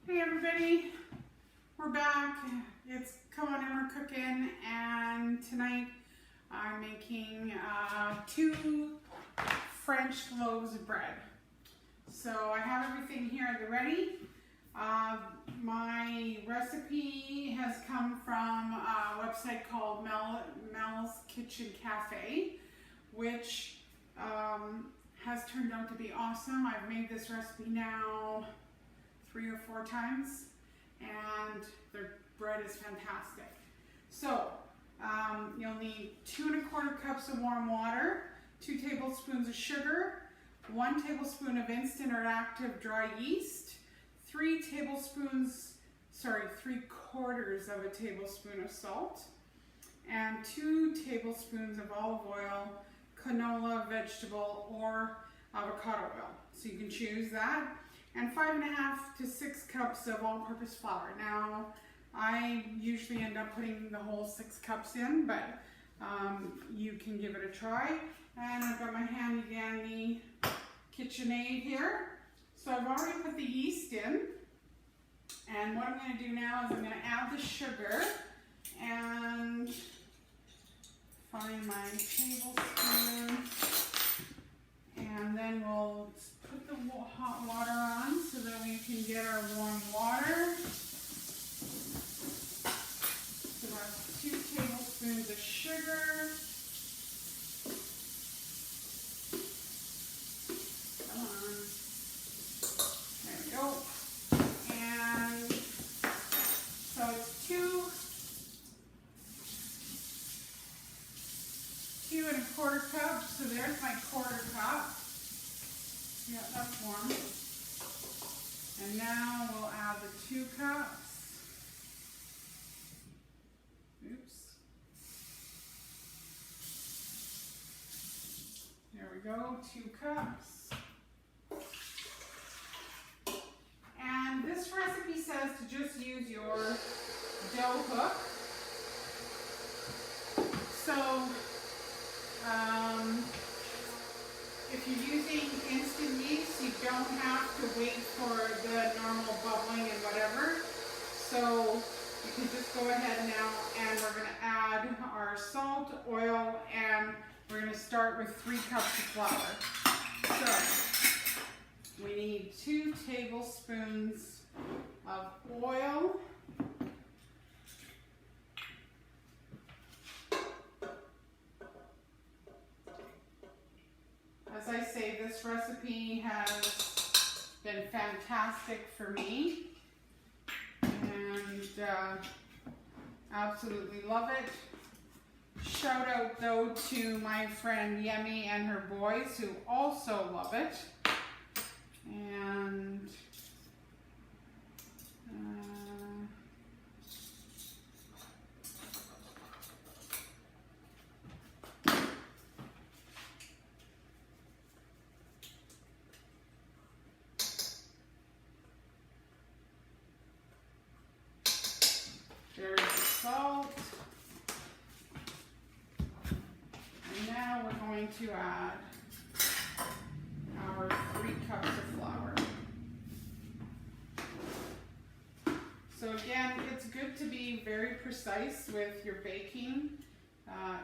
Hey everybody, we're back. It's Come On and We're Cooking, and tonight I'm making 2 French loaves of bread. So I have everything here at the ready. My recipe has come from a website called Mel's Kitchen Cafe, which has turned out to be awesome. I've made this recipe now 3 or 4 times, and their bread is fantastic. So you'll need 2 1/4 cups of warm water, 2 tablespoons of sugar, 1 tablespoon of instant or active dry yeast, 3/4 of a tablespoon of salt, and 2 tablespoons of olive oil, canola, vegetable, or avocado oil. So you can choose that. And 5 1/2 to 6 cups of all-purpose flour. Now, I usually end up putting the whole 6 cups in, but you can give it a try. And I've got my handy dandy KitchenAid here. So I've already put the yeast in. And what I'm going to do now is I'm going to add the sugar and find my tablespoon. And then we'll put the hot water on so that we can get our warm water. So that's 2 tablespoons of sugar. Come on. There we go. And so it's 2 1/4 cups. So there's my 1/4 cup. Yeah, that's warm. And now we'll add the 2 cups. Oops. There we go, 2 cups. And this recipe says to just use your dough hook. So, if you're using instant yeast, you don't have to wait for the normal bubbling and whatever. So you can just go ahead now, and we're going to add our salt, oil, and we're going to start with 3 cups of flour. So we need 2 tablespoons of oil. As I say, this recipe has been fantastic for me, and absolutely love it. Shout out though to my friend Yemi and her boys, who also love it. And there's the salt. And now we're going to add our 3 cups of flour. So again, it's good to be very precise with your baking.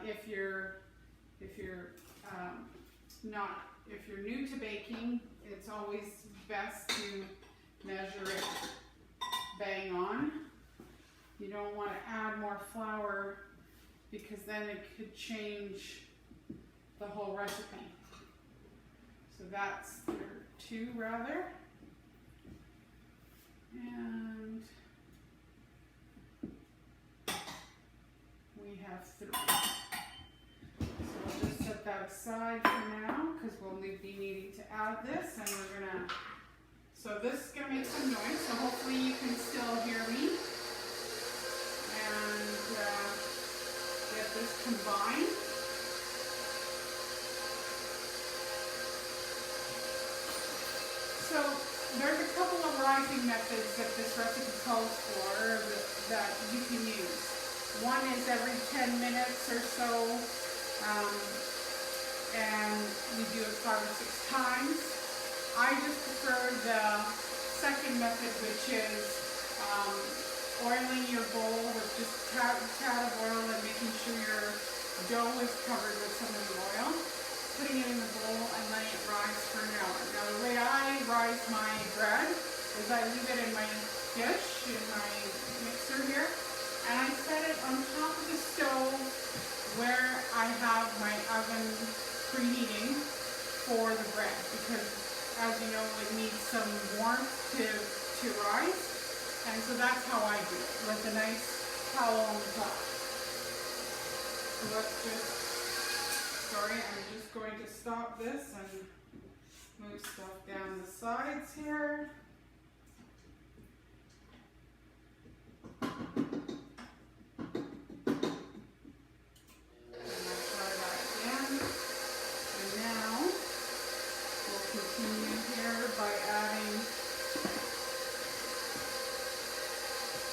If you're new to baking, it's always best to measure it bang on. You don't want to add more flour because then it could change the whole recipe. So that's 2 rather. And we have 3. So we'll just set that aside for now because we'll be needing to add this, and we're gonna, so this is gonna make some noise, so hopefully you can still hear me. And get this combined. So there's a couple of rising methods that this recipe calls for that you can use. One is every 10 minutes or so, and you do it 5 or 6 times. I just prefer the second second method, which is oiling your bowl with just a tad of oil and making sure your dough is covered with some of the oil. Putting it in the bowl and letting it rise for an hour. Now the way I rise my bread is I leave it in my dish, in my mixer here, and I set it on top of the stove where I have my oven preheating for the bread, because as you know, it needs some warmth to rise, and so that's how I do it, with a nice towel on the top. So let's just, sorry, I'm just going to stop this and move stuff down the sides here. By adding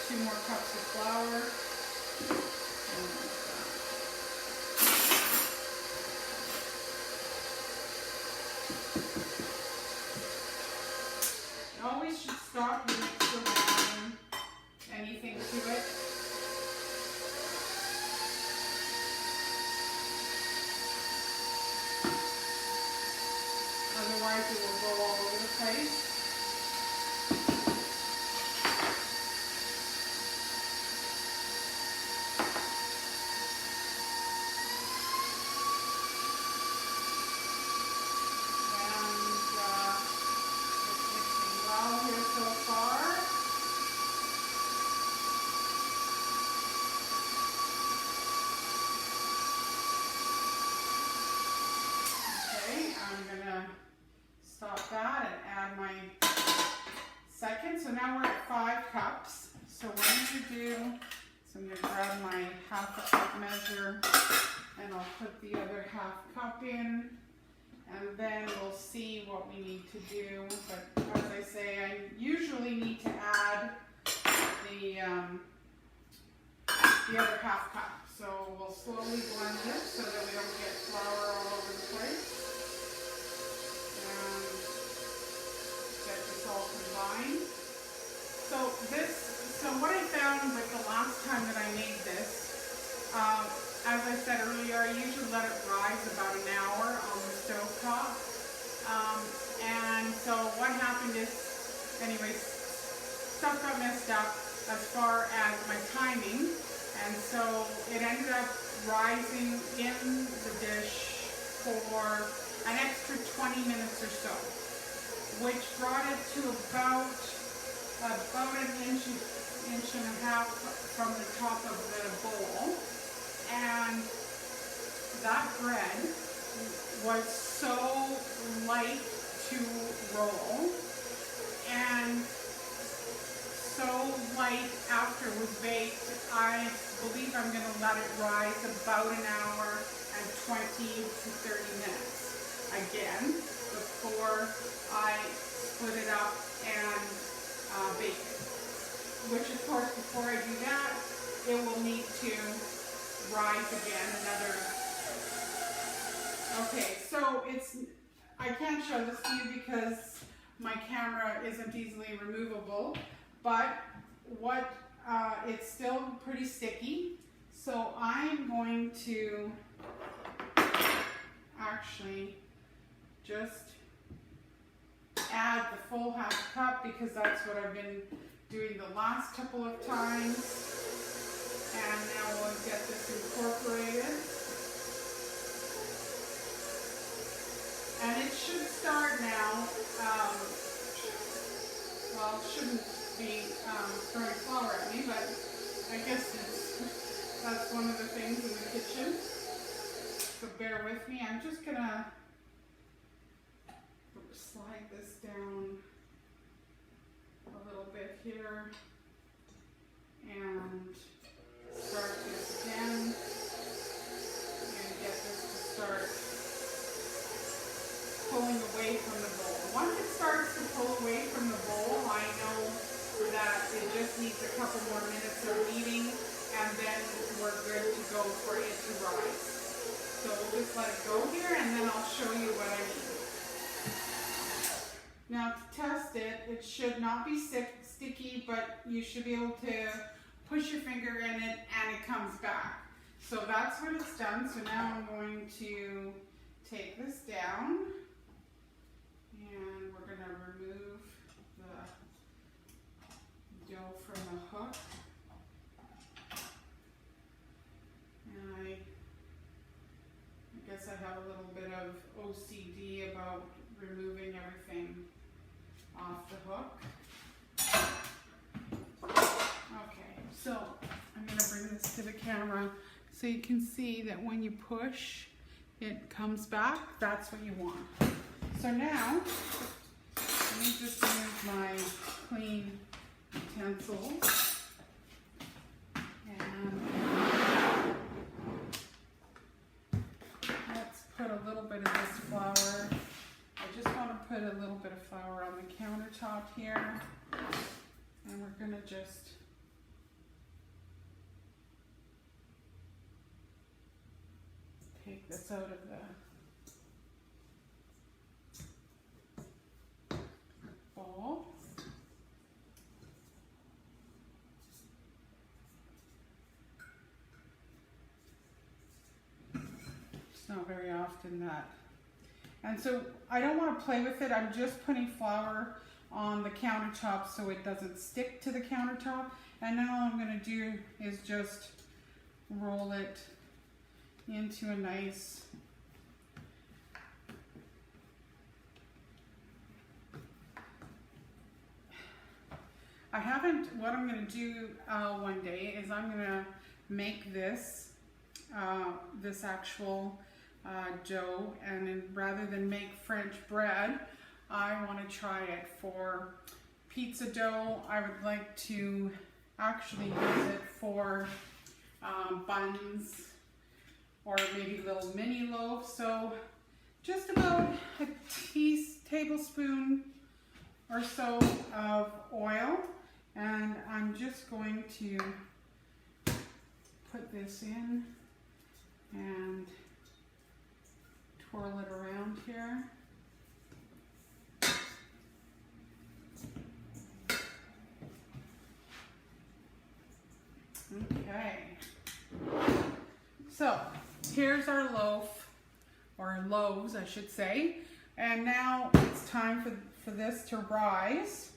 2 more cups of flour. You always should stop your mixer when adding anything to it. Otherwise it will go all over the place. That and add my second. So now we're at 5 cups. So what I'm going to do is I'm going to grab my half a cup measure and I'll put the other half cup in, and then we'll see what we need to do. But as I say, I usually need to add the other half cup. So we'll slowly blend it so that we don't get flour all over the place. All combined. So what I found with the last time that I made this, as I said earlier, I usually let it rise about an hour on the stove top. And so what happened is, anyways, stuff got messed up as far as my timing, and so it ended up rising in the dish for an extra 20 minutes or so, which brought it to about an inch and a half from the top of the bowl. And that bread was so light to roll and so light after it was baked. I believe I'm going to let it rise about an hour and 20 to 30 minutes again before I split it up and bake it. Which, of course, before I do that, it will need to rise again another. Okay, so I can't show this to you because my camera isn't easily removable, but it's still pretty sticky. So I'm going to actually just add the full half cup, because that's what I've been doing the last couple of times. And now we'll get this incorporated. And it should start now. Well, it shouldn't be throwing flour at me, but I guess that's one of the things in the kitchen. So bear with me. I'm just gonna slide this down a little bit here and start this again and get this to start pulling away from the bowl. Once it starts to pull away from the bowl, I know that it just needs a couple more minutes of kneading, and then we're good to go for it to rise. So we'll just let it go here, and then I'll show you what I need. Now to test it, it It should not be sticky, but you should be able to push your finger in it and it comes back. So that's what it's done. So now I'm going to take this down and we're going to remove the dough from the hook. And I guess I have a little bit of OCD about removing everything off the hook. Okay, so I'm going to bring this to the camera so you can see that when you push, it comes back. That's what you want. So now, let me just use my clean utensils. And let's put a little bit of this flour. I just want to put a little bit of flour on the countertop here. And we're going to just take this out of the bowl. It's not very often that. And so I don't want to play with it. I'm just putting flour on the countertop so it doesn't stick to the countertop. And now all I'm going to do is just roll it into a nice what I'm going to do one day is I'm going to make this this actual dough, and then rather than make French bread, I want to try it for pizza dough. I would like to actually use it for buns or maybe little mini loaves. So just about a tablespoon or so of oil, and I'm just going to put this in and twirl it around here. Okay, so here's our loaf, or loaves I should say, and now it's time for this to rise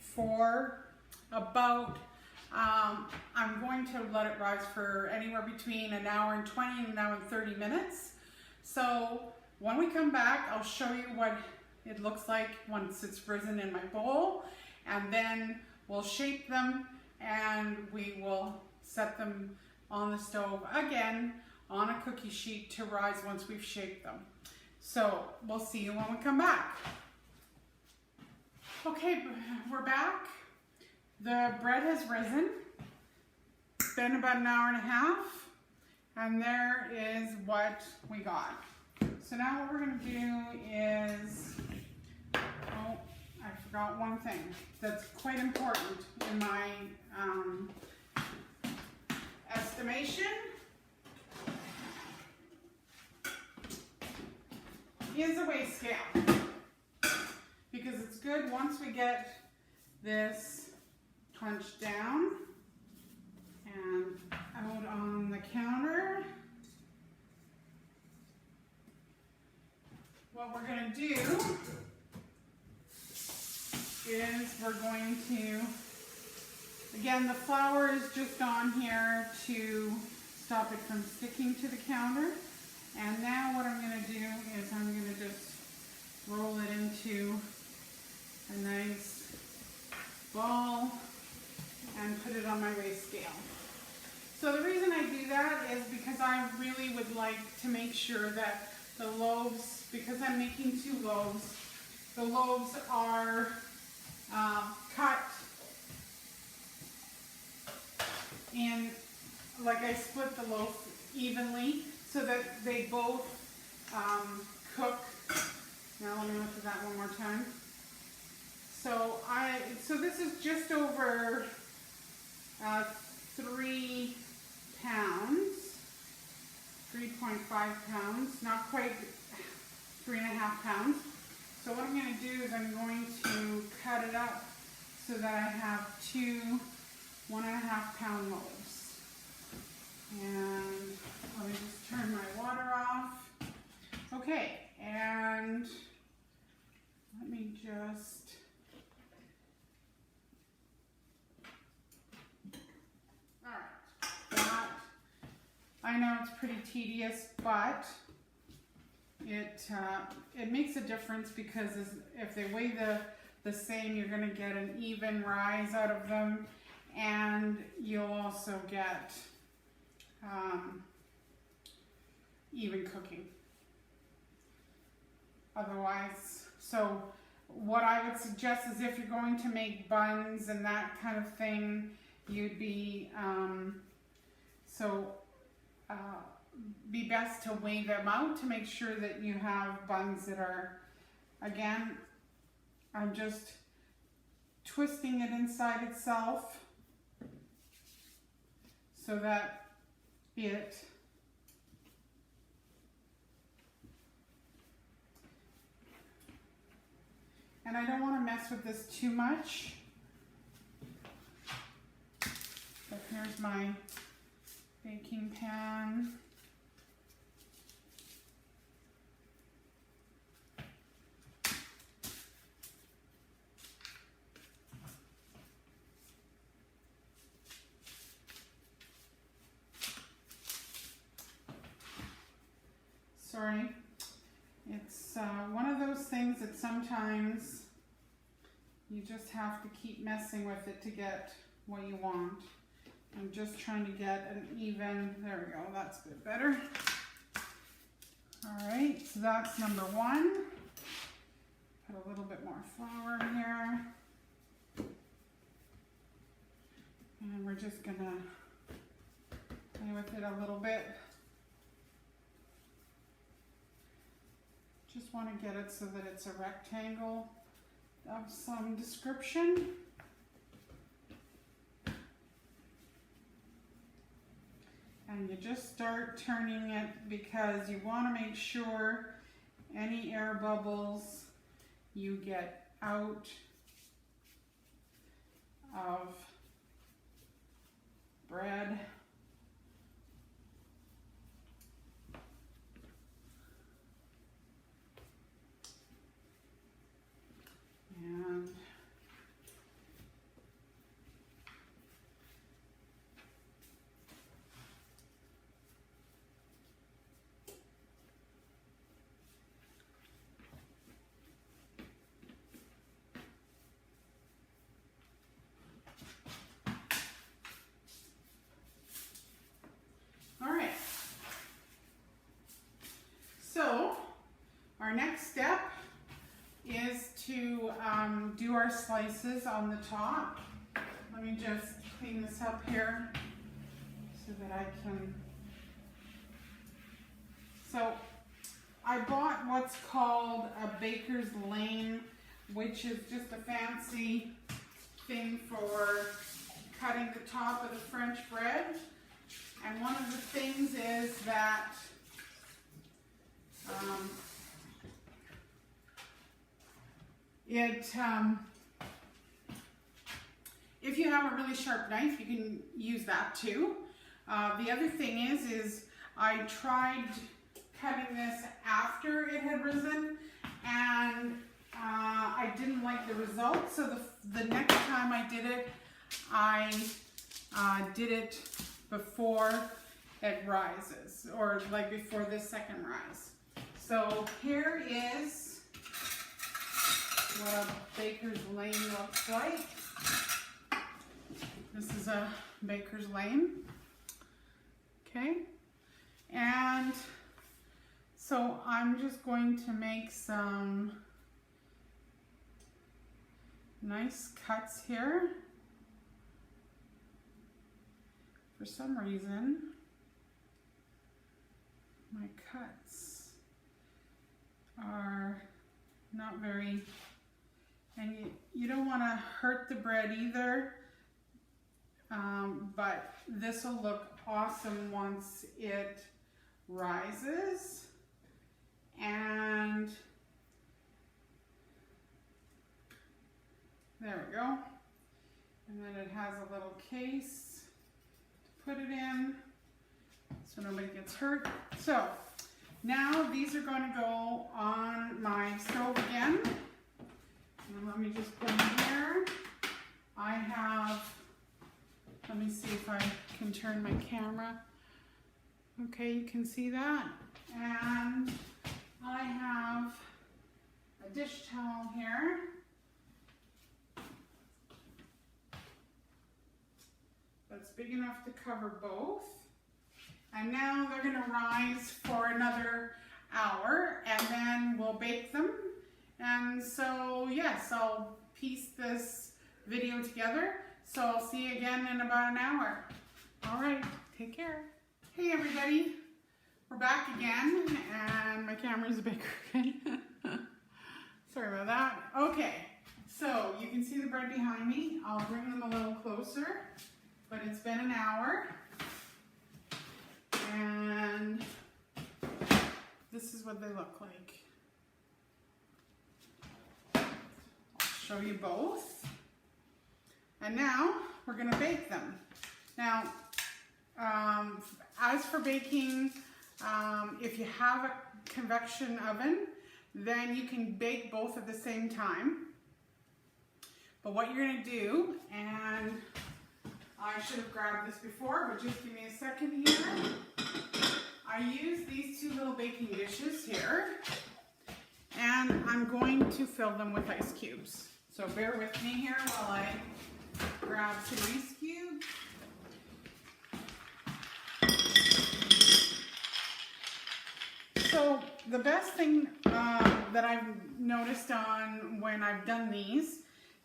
for about, I'm going to let it rise for anywhere between an hour and 20 and an hour and 30 minutes. So when we come back, I'll show you what it looks like once it's risen in my bowl, and then we'll shape them and we will set them on the stove again on a cookie sheet to rise once we've shaped them. So we'll see you when we come back. Okay, we're back. The bread has risen. It's been about an hour and a half, and there is what we got. So now what we're going to do is, oh, I forgot one thing that's quite important in my estimation. Is a weigh scale, because it's good once we get this crunched down and out on the counter. What we're going to do is we're going to, again, the flour is just on here to stop it from sticking to the counter. And now what I'm going to do is I'm going to just roll it into a nice ball and put it on my weigh scale. So the reason I do that is because I really would like to make sure that the loaves, because I'm making 2 loaves, the loaves are cut in, like I split the loaf evenly, so that they both cook. Now let me look at that one more time. So this is just over 3 pounds, 3.5 pounds, not quite 3.5 pounds. So what I'm going to do is I'm going to cut it up so that I have two 1.5 pound loaves. And let me just turn my water off. Okay, and let me just, all right, that, I know it's pretty tedious, but it makes a difference because if they weigh the same, you're going to get an even rise out of them, and you'll also get even cooking. Otherwise, so what I would suggest is if you're going to make buns and that kind of thing, you'd be be best to weigh them out to make sure that you have buns that are, again, I'm just twisting it inside itself so that it and I don't want to mess with this too much. But here's my baking pan. Sorry, it's one of those things that sometimes you just have to keep messing with it to get what you want. I'm just trying to get an even, there we go, that's a bit better. All right, so that's number one. Put a little bit more flour in here. And we're just gonna play with it a little bit. Just want to get it so that it's a rectangle of some description. And you just start turning it because you want to make sure any air bubbles you get out of bread. And all right. So our next step is to do our slices on the top. Let me just clean this up here so that I can. So I bought what's called a baker's lane, which is just a fancy thing for cutting the top of the French bread. And one of the things is that if you have a really sharp knife, you can use that too. The other thing is I tried cutting this after it had risen, and I didn't like the results. So the next time I did it, I did it before it rises, or like before the second rise. So here is what a baker's lane looks like. This is a baker's lane. Okay, and so I'm just going to make some nice cuts here. For some reason, my cuts are not very, and you don't want to hurt the bread either, but this will look awesome once it rises. And There we go. And then it has a little case to put it in so nobody gets hurt. So now these are going to go on my stove again. And let me just put them here. I have, let me see if I can turn my camera. Okay, you can see that. And I have a dish towel here. That's big enough to cover both. And now they're gonna rise for another hour and then we'll bake them. And so yes, I'll piece this video together. So I'll see you again in about an hour. All right, take care. Hey everybody, we're back again and my camera's a bit crooked. Sorry about that. Okay, so you can see the bread behind me. I'll bring them a little closer, but it's been an hour. And this is what they look like. I'll show you both. And now we're gonna bake them. Now, as for baking, if you have a convection oven, then you can bake both at the same time. But what you're gonna do, and I should have grabbed this before, but just give me a second here. I use these two little baking dishes here, and I'm going to fill them with ice cubes. So bear with me here while I grab some ice cubes. So the best thing that I've noticed on when I've done these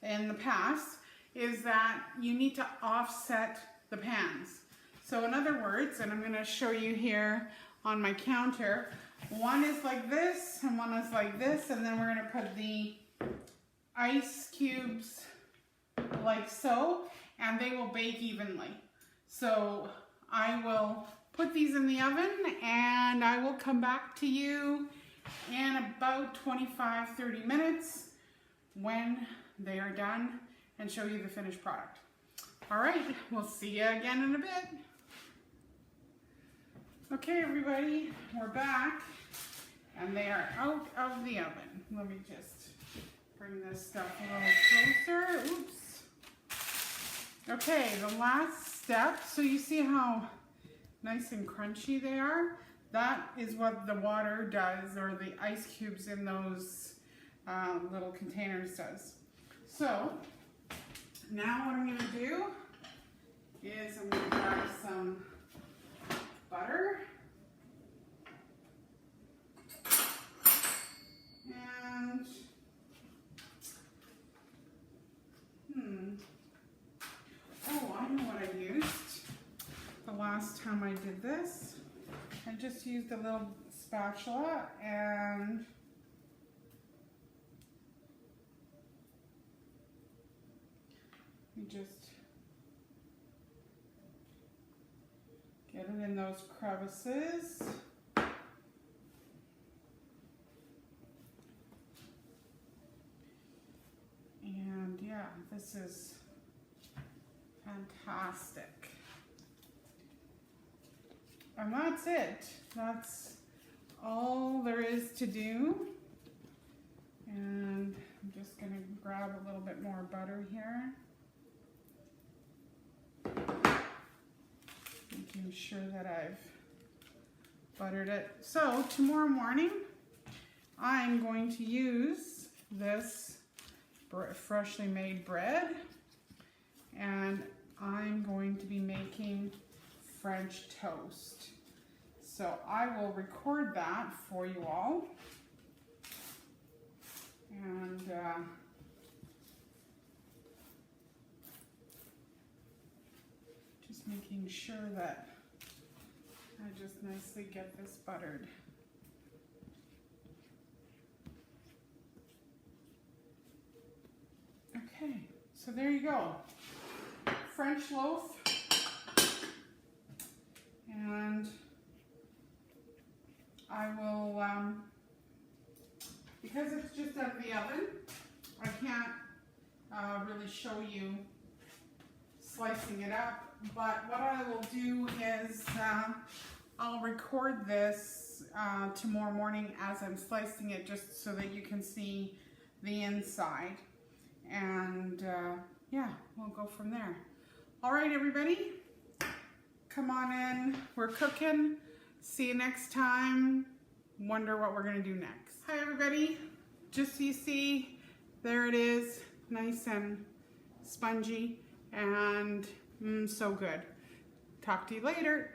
in the past is that you need to offset the pans. So in other words, and I'm going to show you here on my counter, one is like this and one is like this, and then we're going to put the ice cubes like so, and they will bake evenly. So I will put these in the oven and I will come back to you in about 25-30 minutes when they are done and show you the finished product. All right, we'll see you again in a bit. Okay, everybody, we're back and they are out of the oven. Let me just bring this stuff a little closer. Oops. Okay, the last step. So you see how nice and crunchy they are? That is what the water does, or the ice cubes in those little containers does. So now what I'm going to do is I'm going to grab some butter and oh, I know what I used the last time I did this. I just used a little spatula and you just get it in those crevices. And yeah, this is fantastic. And that's it. That's all there is to do. And I'm just going to grab a little bit more butter here. Making sure that I've buttered it. So tomorrow morning, I'm going to use this freshly made bread. And I'm going to be making French toast. So I will record that for you all. And just making sure that I just nicely get this buttered. Okay, so there you go. French loaf. And I will, because it's just out of the oven, I can't really show you slicing it up, but what I will do is I'll record this tomorrow morning as I'm slicing it, just so that you can see the inside, and yeah, we'll go from there. All right, everybody, come on in. We're cooking. See you next time. Wonder what we're gonna do next. Hi, everybody. Just so you see, there it is, nice and spongy and so good. Talk to you later.